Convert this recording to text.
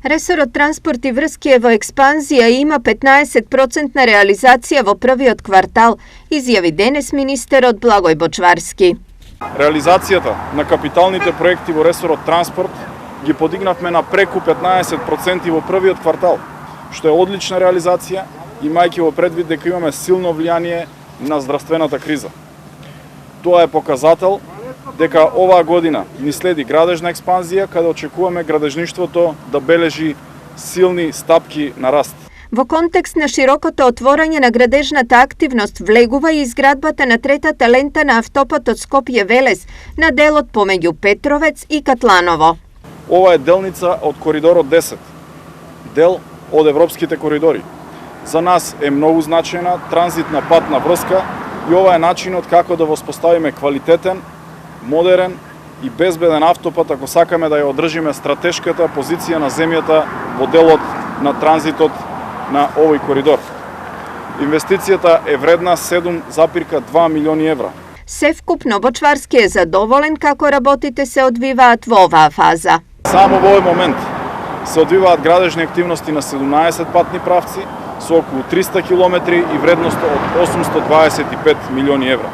Resor transport i vrski evo ekspanzija ima 15% realizacija во првиот квартал, изјави денес министер од Благој Бочварски. Реализацијата на капиталните проекти во ресорот транспорт ги подигнавме на преку 15% во првиот квартал, што е одлична реализација, имајќи во предвид дека имаме силно влијание на здравствената криза. Тоа е показател дека оваа година ни следи градежна експанзија, каде очекуваме градежништвото да бележи силни стапки на раст. Во контекст на широкото отворање на градежната активност влегува и изградбата на третата лента на автопатот Скопје-Велес на делот помеѓу Петровец и Катланово. Ова е делница од коридорот 10, дел од европските коридори. За нас е многу значајна транзитна патна врска и ова е начинот како да воспоставиме квалитетен, модерен и безбеден автопат ако сакаме да ја одржиме стратешката позиција на земјата во делот на транзитот на овој коридор. Инвестицијата е вредна 7,2 милиони евра. Севкупно Бочварски е задоволен како работите се одвиваат во оваа фаза. Само во овој момент се одвиваат градежни активности на 17 патни правци со околу 300 километри и вредност од 825 милиони евра.